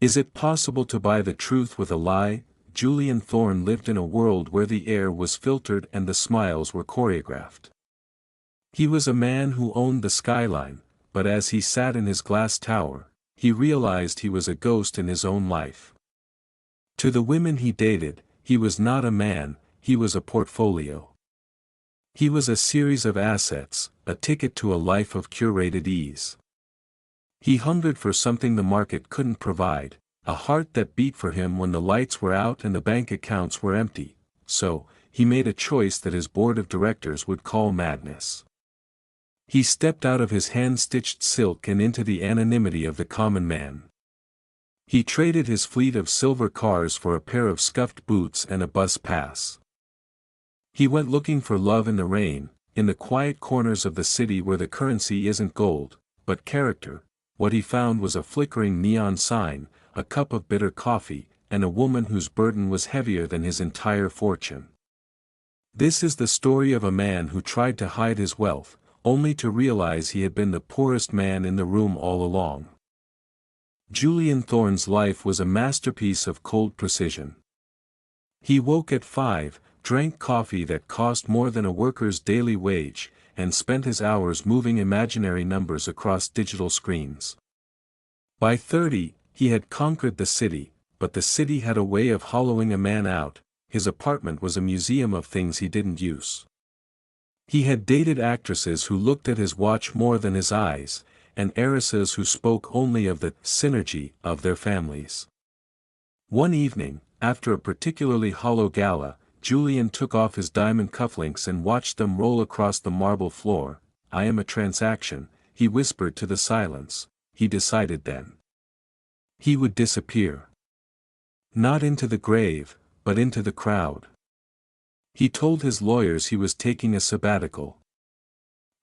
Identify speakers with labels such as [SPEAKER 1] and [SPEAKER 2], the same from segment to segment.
[SPEAKER 1] Is it possible to buy the truth with a lie? Julian Thorne lived in a world where the air was filtered and the smiles were choreographed. He was a man who owned the skyline, but as he sat in his glass tower, he realized he was a ghost in his own life. To the women he dated, he was not a man, he was a portfolio. He was a series of assets, a ticket to a life of curated ease. He hungered for something the market couldn't provide, a heart that beat for him when the lights were out and the bank accounts were empty, so, he made a choice that his board of directors would call madness. He stepped out of his hand-stitched silk and into the anonymity of the common man. He traded his fleet of silver cars for a pair of scuffed boots and a bus pass. He went looking for love in the rain, in the quiet corners of the city where the currency isn't gold, but character. What he found was a flickering neon sign, a cup of bitter coffee, and a woman whose burden was heavier than his entire fortune. This is the story of a man who tried to hide his wealth, only to realize he had been the poorest man in the room all along. Julian Thorne's life was a masterpiece of cold precision. He woke at 5, drank coffee that cost more than a worker's daily wage, and spent his hours moving imaginary numbers across digital screens. By 30, he had conquered the city, but the city had a way of hollowing a man out. His apartment was a museum of things he didn't use. He had dated actresses who looked at his watch more than his eyes, and heiresses who spoke only of the synergy of their families. One evening, after a particularly hollow gala, Julian took off his diamond cufflinks and watched them roll across the marble floor. "I am a transaction," he whispered to the silence. He decided then. He would disappear. Not into the grave, but into the crowd. He told his lawyers he was taking a sabbatical.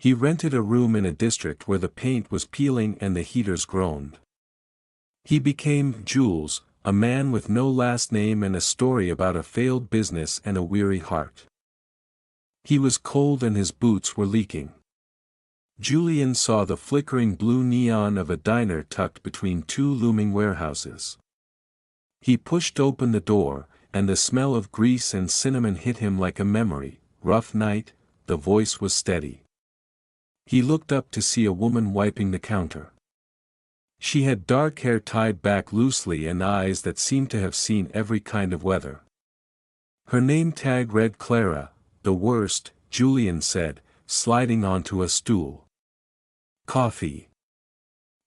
[SPEAKER 1] He rented a room in a district where the paint was peeling and the heaters groaned. He became Jules, a man with no last name and a story about a failed business and a weary heart. He was cold and his boots were leaking. Julian saw the flickering blue neon of a diner tucked between two looming warehouses. He pushed open the door, and the smell of grease and cinnamon hit him like a memory. "Rough night," the voice was steady. He looked up to see a woman wiping the counter. She had dark hair tied back loosely and eyes that seemed to have seen every kind of weather. Her name tag read Clara. "The worst," Julian said, sliding onto a stool. "Coffee."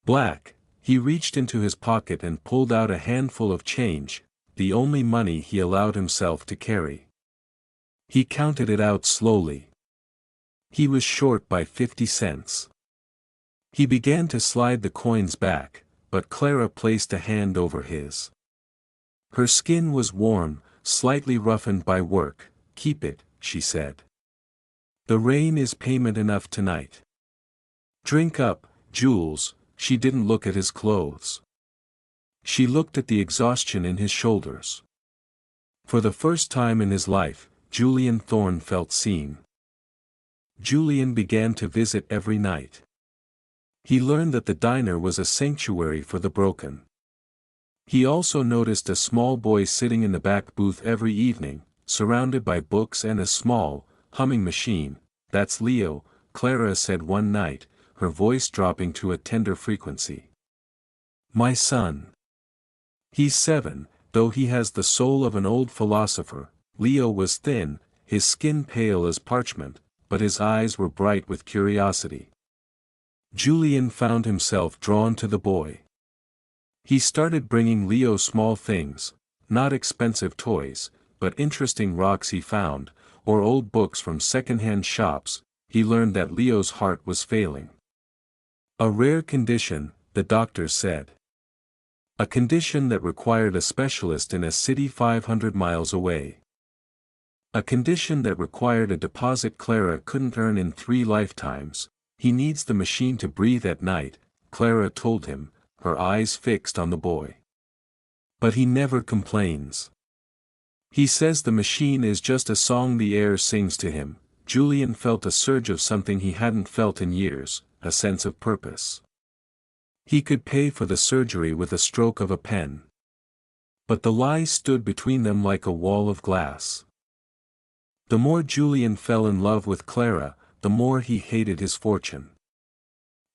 [SPEAKER 1] "Black." He reached into his pocket and pulled out a handful of change, the only money he allowed himself to carry. He counted it out slowly. He was short by 50 cents. He began to slide the coins back, but Clara placed a hand over his. Her skin was warm, slightly roughened by work. "Keep it," she said. "The rain is payment enough tonight." "Drink up, Jules." She didn't look at his clothes. She looked at the exhaustion in his shoulders. For the first time in his life, Julian Thorne felt seen. Julian began to visit every night. He learned that the diner was a sanctuary for the broken. He also noticed a small boy sitting in the back booth every evening, surrounded by books and a small, humming machine. "That's Leo," Clara said one night, her voice dropping to a tender frequency. "My son. He's 7, though he has the soul of an old philosopher." Leo was thin, his skin pale as parchment, but his eyes were bright with curiosity. Julian found himself drawn to the boy. He started bringing Leo small things, not expensive toys, but interesting rocks he found, or old books from second-hand shops. He learned that Leo's heart was failing. A rare condition, the doctors said. A condition that required a specialist in a city 500 miles away. A condition that required a deposit Clara couldn't earn in 3 lifetimes. "He needs the machine to breathe at night," Clara told him, her eyes fixed on the boy. "But he never complains. He says the machine is just a song the air sings to him." Julian felt a surge of something he hadn't felt in years, a sense of purpose. He could pay for the surgery with a stroke of a pen. But the lie stood between them like a wall of glass. The more Julian fell in love with Clara, the more he hated his fortune.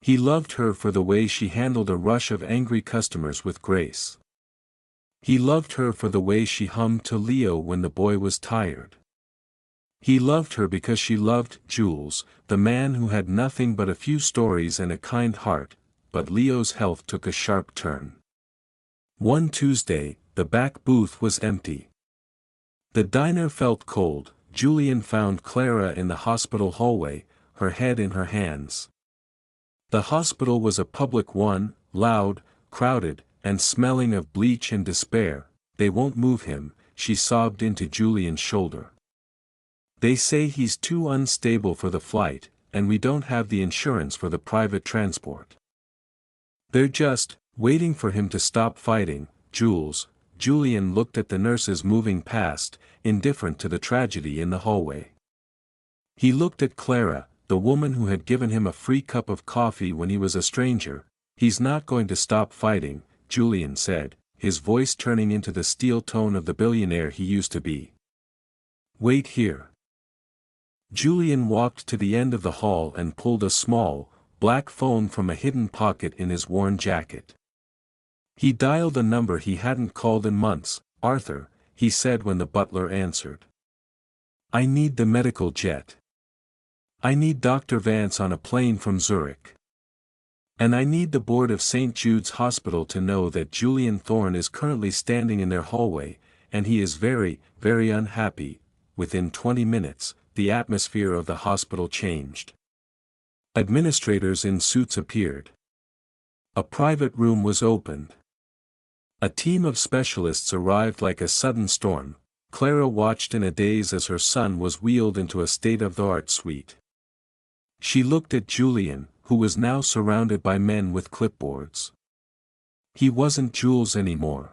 [SPEAKER 1] He loved her for the way she handled a rush of angry customers with grace. He loved her for the way she hummed to Leo when the boy was tired. He loved her because she loved Jules, the man who had nothing but a few stories and a kind heart, but Leo's health took a sharp turn. One Tuesday, the back booth was empty. The diner felt cold. Julian found Clara in the hospital hallway, her head in her hands. The hospital was a public one, loud, crowded, and smelling of bleach and despair. They won't move him, she sobbed into Julian's shoulder. They say he's too unstable for the flight, and we don't have the insurance for the private transport. They're just waiting for him to stop fighting, Jules. Julian looked at the nurses moving past, indifferent to the tragedy in the hallway. He looked at Clara, the woman who had given him a free cup of coffee when he was a stranger. He's not going to stop fighting, Julian said, his voice turning into the steel tone of the billionaire he used to be. Wait here. Julian walked to the end of the hall and pulled a small, black phone from a hidden pocket in his worn jacket. He dialed a number he hadn't called in months. Arthur, he said when the butler answered. I need the medical jet. I need Dr. Vance on a plane from Zurich. And I need the board of St. Jude's Hospital to know that Julian Thorne is currently standing in their hallway, and he is very, very unhappy. Within 20 minutes, the atmosphere of the hospital changed. Administrators in suits appeared. A private room was opened. A team of specialists arrived like a sudden storm. Clara watched in a daze as her son was wheeled into a state-of-the-art suite. She looked at Julian, who was now surrounded by men with clipboards. He wasn't Jules anymore.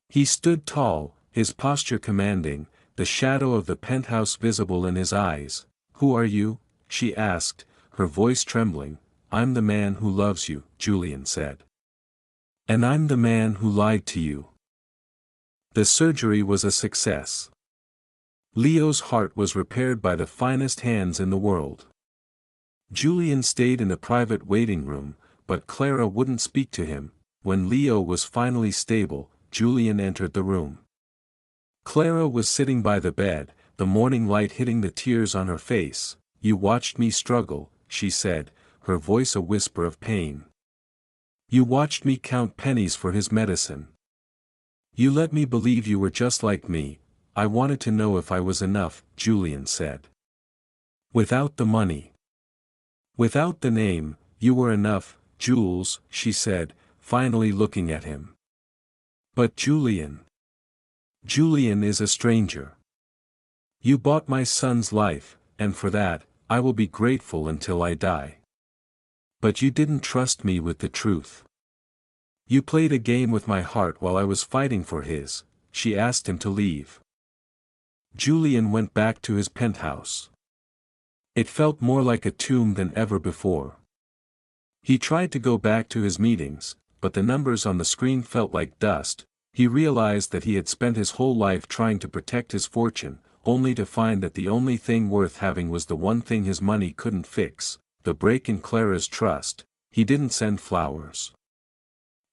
[SPEAKER 1] He stood tall, his posture commanding, the shadow of the penthouse visible in his eyes. Who are you? She asked, her voice trembling. I'm the man who loves you, Julian said. And I'm the man who lied to you. The surgery was a success. Leo's heart was repaired by the finest hands in the world. Julian stayed in the private waiting room, but Clara wouldn't speak to him. When Leo was finally stable, Julian entered the room. Clara was sitting by the bed, the morning light hitting the tears on her face. You watched me struggle, she said, her voice a whisper of pain. You watched me count pennies for his medicine. You let me believe you were just like me. I wanted to know if I was enough, Julian said. Without the money. Without the name, you were enough, Jules, she said, finally looking at him. But Julian. Julian is a stranger. You bought my son's life, and for that, I will be grateful until I die. But you didn't trust me with the truth. You played a game with my heart while I was fighting for his. She asked him to leave. Julian went back to his penthouse. It felt more like a tomb than ever before. He tried to go back to his meetings, but the numbers on the screen felt like dust. He realized that he had spent his whole life trying to protect his fortune, only to find that the only thing worth having was the one thing his money couldn't fix, the break in Clara's trust. He didn't send flowers.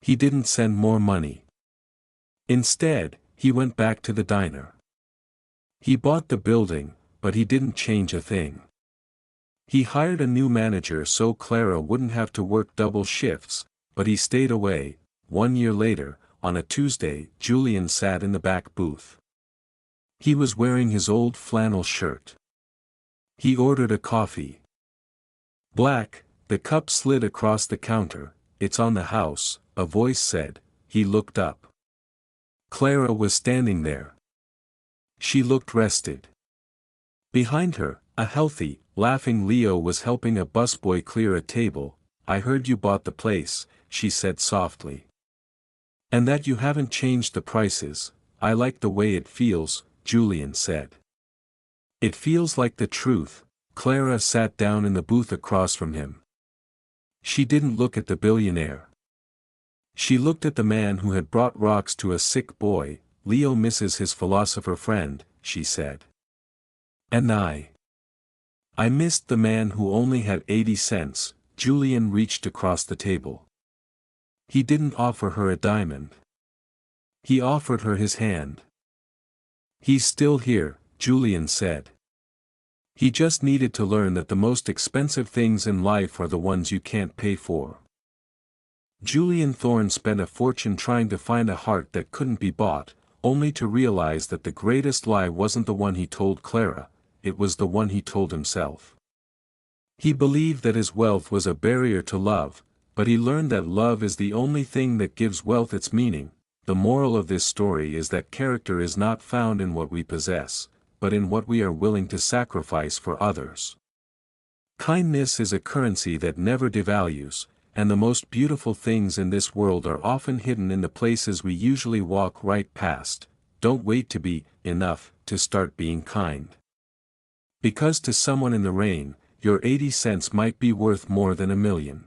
[SPEAKER 1] He didn't send more money. Instead, he went back to the diner. He bought the building, but he didn't change a thing. He hired a new manager so Clara wouldn't have to work double shifts, but he stayed away. 1 year later, on a Tuesday, Julian sat in the back booth. He was wearing his old flannel shirt. He ordered a coffee. Black. The cup slid across the counter. It's on the house, a voice said. He looked up. Clara was standing there. She looked rested. Behind her, a healthy, laughing Leo was helping a busboy clear a table. I heard you bought the place, she said softly. And that you haven't changed the prices. I like the way it feels, Julian said. It feels like the truth. Clara sat down in the booth across from him. She didn't look at the billionaire. She looked at the man who had brought rocks to a sick boy. Leo misses his philosopher friend, she said. And I missed the man who only had 80 cents, Julian reached across the table. He didn't offer her a diamond. He offered her his hand. He's still here, Julian said. He just needed to learn that the most expensive things in life are the ones you can't pay for. Julian Thorne spent a fortune trying to find a heart that couldn't be bought, only to realize that the greatest lie wasn't the one he told Clara, it was the one he told himself. He believed that his wealth was a barrier to love, but he learned that love is the only thing that gives wealth its meaning. The moral of this story is that character is not found in what we possess, but in what we are willing to sacrifice for others. Kindness is a currency that never devalues, and the most beautiful things in this world are often hidden in the places we usually walk right past. Don't wait to be enough to start being kind. Because to someone in the rain, your 80 cents might be worth more than $1 million.